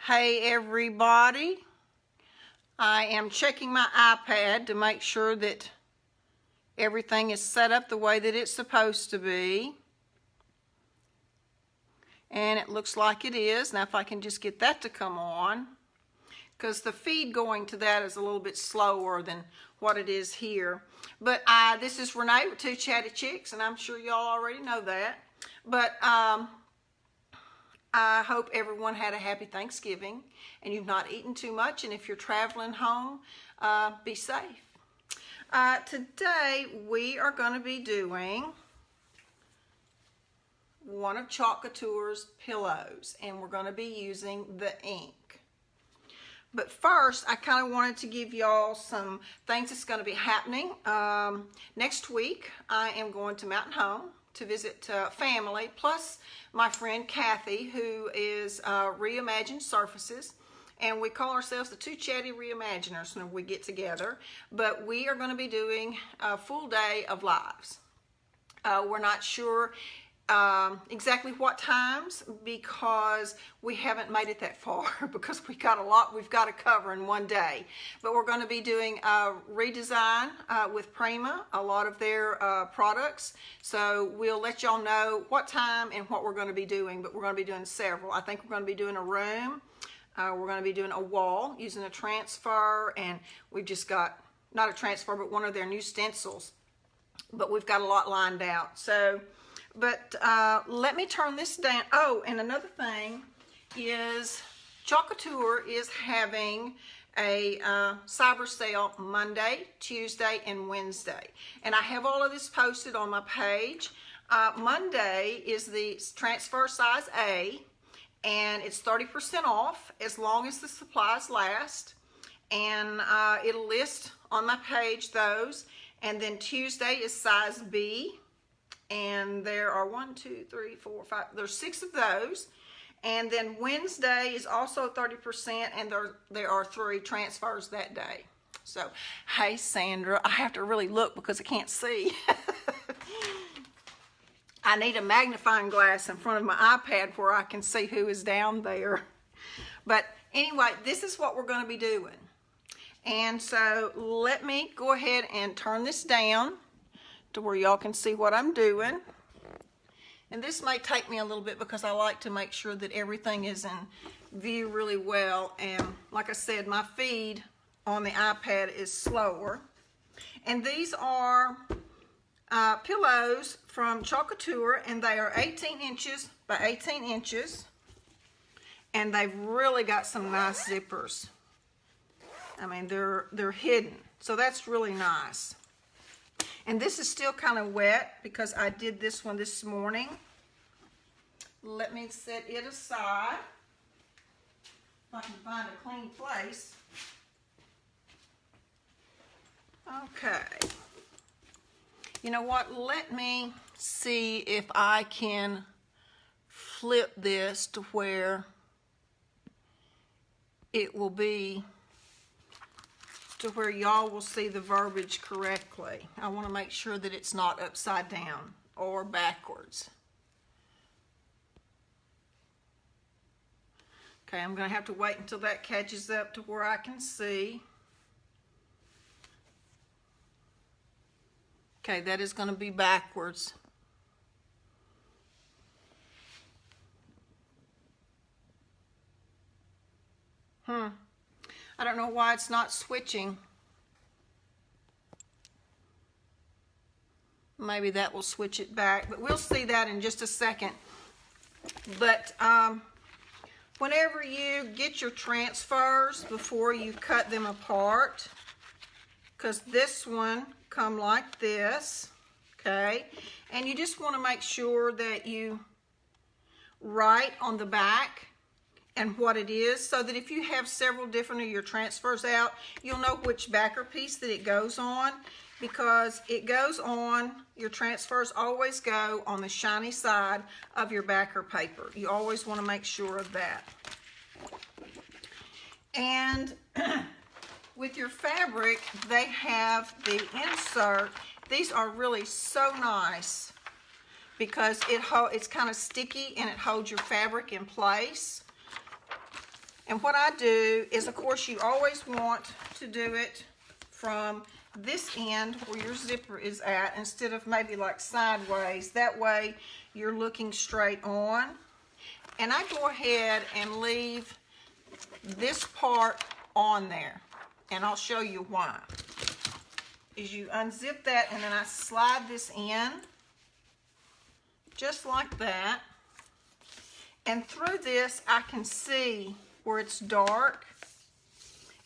Hey everybody, I am checking my iPad to make sure that everything is set up the way that it's supposed to be. And it looks like it is. Now if I can just get that to come on, because the feed going to that is a little bit slower than what it is here. But this is Renee with Two Chatty Chicks, and I'm sure y'all already know that. But I hope everyone had a happy Thanksgiving and you've not eaten too much, and if you're traveling home, be safe. Today we are going to be doing one of Chalk Couture's pillows, and we're going to be using the ink. But first, I kind of wanted to give y'all some things that's going to be happening. Next week, I am going to Mountain Home to visit family, plus my friend Kathy, who is Reimagine Surfaces, and we call ourselves the Two Chatty Reimaginers when we get together. But we are going to be doing a full day of lives. We're not sure exactly what times, because we haven't made it that far because we got a lot we've got to cover in one day. But we're going to be doing a redesign with Prima, a lot of their products. So we'll let y'all know what time and what we're going to be doing, but we're going to be doing several. I think we're going to be doing a room. We're going to be doing a wall using a transfer, and we've just got, not a transfer, but one of their new stencils. But we've got a lot lined out. So but let me turn this down. Oh, and another thing is Chalk Couture is having a cyber sale Monday, Tuesday, and Wednesday. And I have all of this posted on my page. Monday is the transfer size A, and it's 30% off as long as the supplies last. And it'll list on my page those. And then Tuesday is size B. And there are 1, 2, 3, 4, 5, there's 6 of those. And then Wednesday is also 30%, and there are 3 transfers that day. So, hey Sandra, I have to really look because I can't see. I need a magnifying glass in front of my iPad where I can see who is down there. But anyway, this is what we're going to be doing. And so let me go ahead and turn this down to where y'all can see what I'm doing. And this may take me a little bit because I like to make sure that everything is in view really well. And like I said, my feed on the iPad is slower. And these are pillows from Chalk Couture, and they are 18 inches by 18 inches. And they've really got some nice zippers. I mean, they're hidden. So that's really nice. And this is still kind of wet because I did this one this morning. Let me set it aside if I can find a clean place. Okay. You know what? Let me see if I can flip this to where it will be to where y'all will see the verbiage correctly. I want to make sure that it's not upside down or backwards. Okay, I'm going to have to wait until that catches up to where I can see. Okay, that is going to be backwards. I don't know why it's not switching. Maybe that will switch it back, but we'll see that in just a second. But whenever you get your transfers, before you cut them apart, because this one come like this, okay? And you just want to make sure that you write on the back and what it is, so that if you have several different of your transfers out, you'll know which backer piece that it goes on, because it goes on, your transfers always go on the shiny side of your backer paper. You always want to make sure of that. And with your fabric, they have the insert. These are really so nice because it's kind of sticky and it holds your fabric in place. And what I do is, of course, you always want to do it from this end where your zipper is at instead of maybe like sideways. That way you're looking straight on. And I go ahead and leave this part on there. And I'll show you why. Is you unzip that and then I slide this in just like that. And through this I can see where it's dark,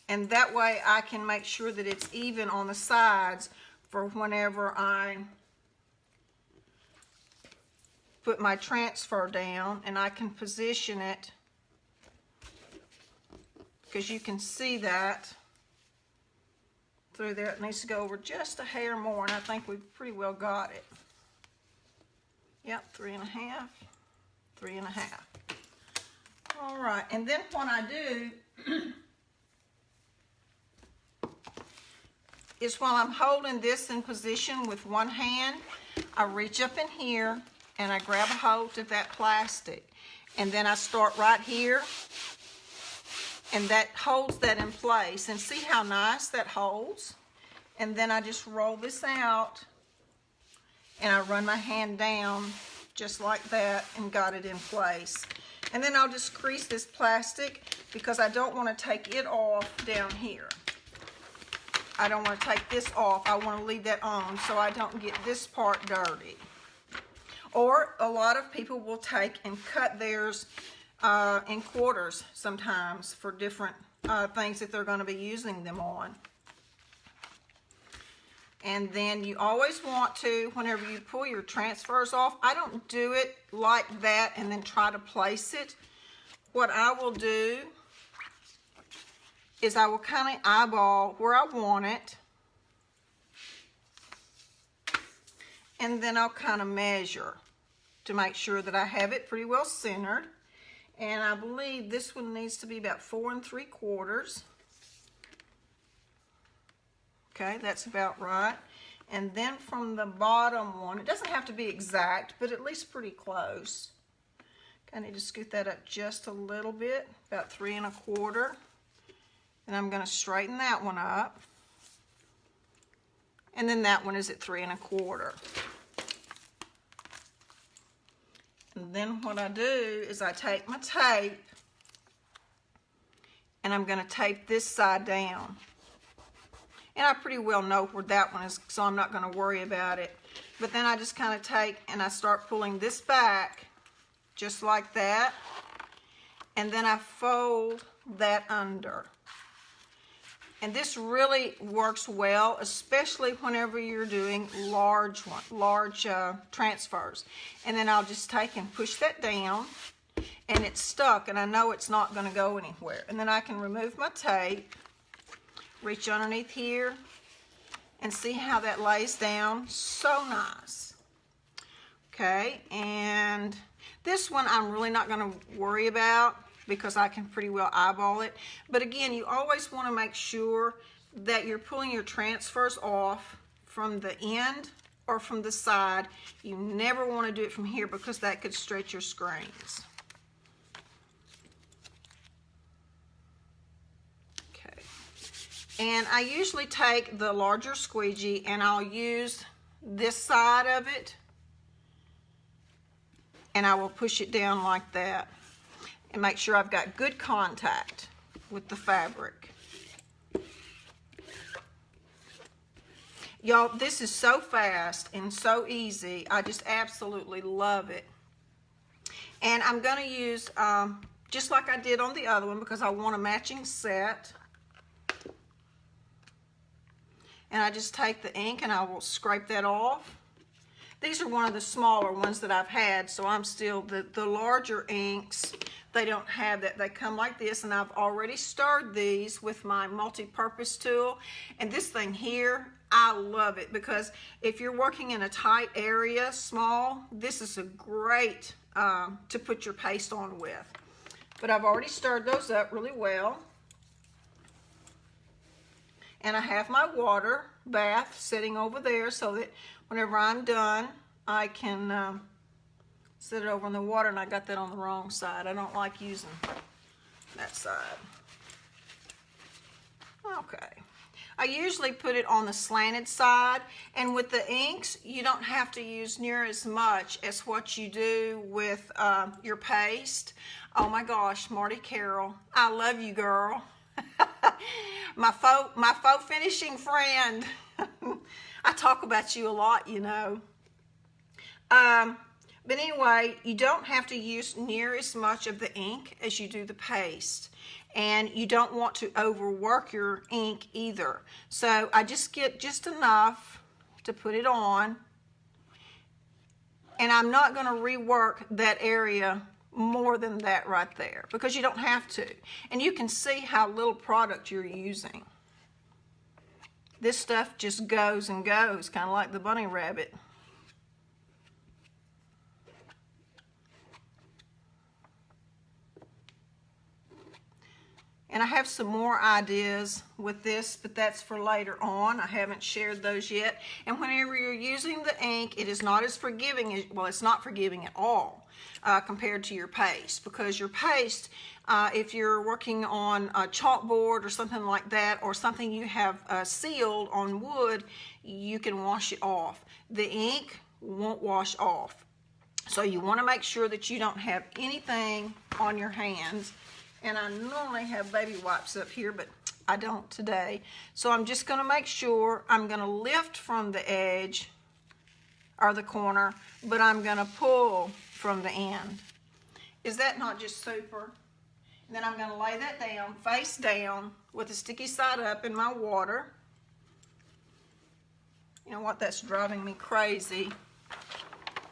and that way I can make sure that it's even on the sides for whenever I put my transfer down, and I can position it because you can see that through there. It needs to go over just a hair more, and I think we've pretty well got it. Yep, 3 1/2, 3 1/2. All right, and then what I do is while I'm holding this in position with one hand, I reach up in here and I grab a hold of that plastic. And then I start right here, and that holds that in place. And see how nice that holds? And then I just roll this out and I run my hand down just like that and got it in place. And then I'll just crease this plastic because I don't want to take it off down here. I don't want to take this off. I want to leave that on so I don't get this part dirty. Or a lot of people will take and cut theirs in quarters sometimes for different things that they're going to be using them on. And then you always want to, whenever you pull your transfers off, I don't do it like that and then try to place it. What I will do is I will kind of eyeball where I want it. And then I'll kind of measure to make sure that I have it pretty well centered. And I believe this one needs to be about 4 3/4. Okay, that's about right. And then from the bottom one, it doesn't have to be exact, but at least pretty close. I need to scoot that up just a little bit, about 3 1/4. And I'm going to straighten that one up. And then that one is at 3 1/4. And then what I do is I take my tape and I'm going to tape this side down. And I pretty well know where that one is, so I'm not going to worry about it. But then I just kind of take and I start pulling this back just like that. And then I fold that under. And this really works well, especially whenever you're doing large transfers. And then I'll just take and push that down, and it's stuck, and I know it's not going to go anywhere. And then I can remove my tape, reach underneath here, and see how that lays down. So nice. Okay, and this one I'm really not going to worry about because I can pretty well eyeball it. But again, you always want to make sure that you're pulling your transfers off from the end or from the side. You never want to do it from here because that could stretch your screens. Okay. And I usually take the larger squeegee and I'll use this side of it and I will push it down like that and make sure I've got good contact with the fabric. Y'all, this is so fast and so easy. I just absolutely love it. And I'm going to use, just like I did on the other one, because I want a matching set. And I just take the ink and I will scrape that off. These are one of the smaller ones that I've had, so I'm still, the larger inks, they don't have that. They come like this, and I've already stirred these with my multi-purpose tool. And this thing here, I love it because if you're working in a tight area, small, this is a great to put your paste on with. But I've already stirred those up really well. And I have my water bath sitting over there so that whenever I'm done, I can set it over in the water. And I got that on the wrong side. I don't like using that side. Okay. I usually put it on the slanted side, and with the inks, you don't have to use near as much as what you do with your paste. Oh my gosh, Marty Carroll, I love you, girl. my faux finishing friend. I talk about you a lot, you know. But anyway, you don't have to use near as much of the ink as you do the paste. And you don't want to overwork your ink either. So I just get just enough to put it on. And I'm not going to rework that area more than that right there, because you don't have to. And you can see how little product you're using. This stuff just goes and goes, kind of like the bunny rabbit. And I have some more ideas with this, but that's for later on. I haven't shared those yet. And whenever you're using the ink, it is not as forgiving as, well, it's not forgiving at all compared to your paste. Because your paste, if you're working on a chalkboard or something like that, or something you have sealed on wood, you can wash it off. The ink won't wash off. So you want to make sure that you don't have anything on your hands. And I normally have baby wipes up here, but I don't today. So I'm just going to make sure I'm going to lift from the edge or the corner, but I'm going to pull from the end. Is that not just super? And then I'm going to lay that down, face down, with the sticky side up in my water. You know what? That's driving me crazy.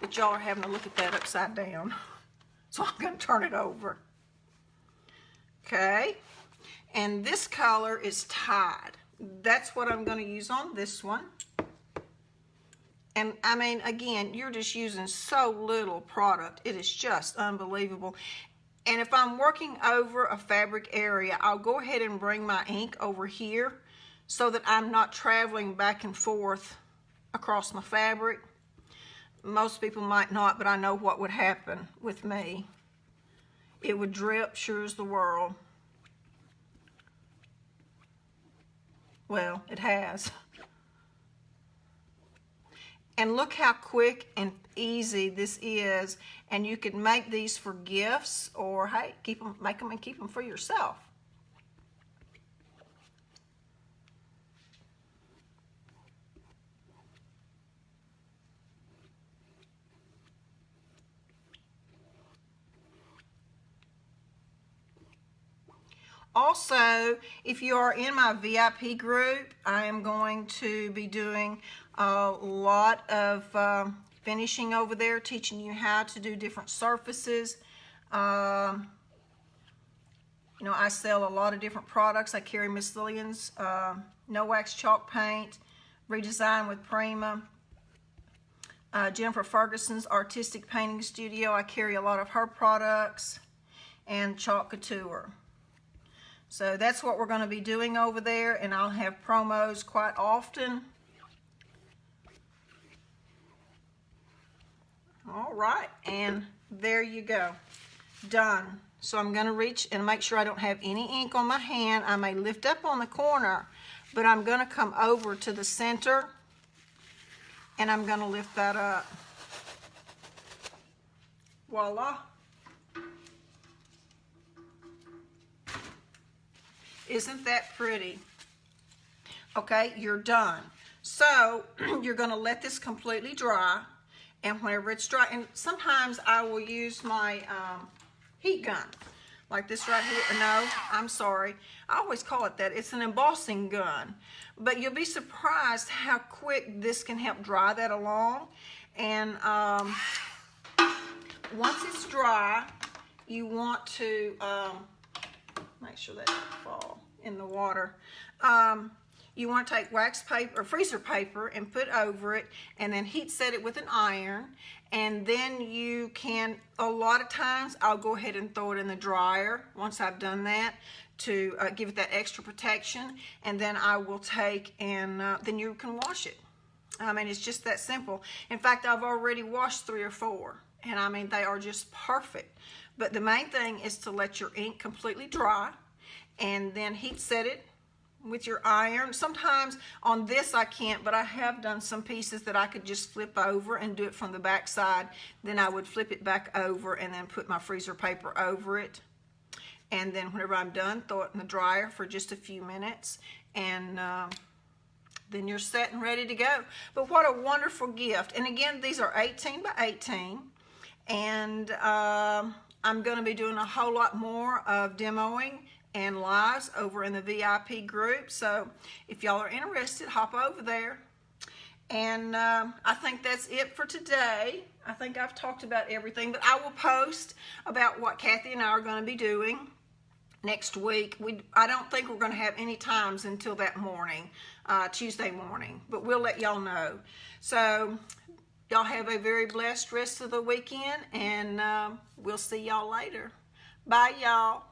But y'all are having to look at that upside down. So I'm going to turn it over. Okay, and this color is Tide. That's what I'm going to use on this one. And I mean, again, you're just using so little product. It is just unbelievable. And if I'm working over a fabric area, I'll go ahead and bring my ink over here so that I'm not traveling back and forth across my fabric. Most people might not, but I know what would happen with me. It would drip sure as the world. Well, it has. And look how quick and easy this is. And you could make these for gifts, or hey, make them and keep them for yourself. Also, if you are in my VIP group, I am going to be doing a lot of finishing over there, teaching you how to do different surfaces. You know, I sell a lot of different products. I carry Miss Lillian's no wax chalk paint, redesigned with Prima. Jennifer Ferguson's Artistic Painting Studio, I carry a lot of her products, and Chalk Couture. So that's what we're going to be doing over there, and I'll have promos quite often. All right, and there you go. Done. So I'm going to reach and make sure I don't have any ink on my hand. I may lift up on the corner, but I'm going to come over to the center, and I'm going to lift that up. Voila. Isn't that pretty? Okay, you're done. So you're going to let this completely dry, and whenever it's dry, and sometimes I will use my heat gun, like this right here. No, I'm sorry. I always call it that. It's an embossing gun. But you'll be surprised how quick this can help dry that along. And once it's dry, you want to make sure that doesn't fall in the water. You want to take wax paper or freezer paper and put over it, and then heat set it with an iron. And then you can, a lot of times I'll go ahead and throw it in the dryer once I've done that to give it that extra protection. And then I will take and then you can wash it. I mean, it's just that simple. In fact, I've already washed 3 or 4, and I mean, they are just perfect. But the main thing is to let your ink completely dry and then heat set it with your iron. Sometimes on this I can't, but I have done some pieces that I could just flip over and do it from the back side. Then I would flip it back over and then put my freezer paper over it. And then whenever I'm done, throw it in the dryer for just a few minutes, and then you're set and ready to go. But what a wonderful gift. And again, these are 18 by 18, and I'm going to be doing a whole lot more of demoing and lives over in the VIP group. So if y'all are interested, hop over there. And I think that's it for today. I think I've talked about everything, but I will post about what Kathy and I are going to be doing next week. I don't think we're going to have any times until that morning, Tuesday morning, but we'll let y'all know. So y'all have a very blessed rest of the weekend, and we'll see y'all later. Bye, y'all.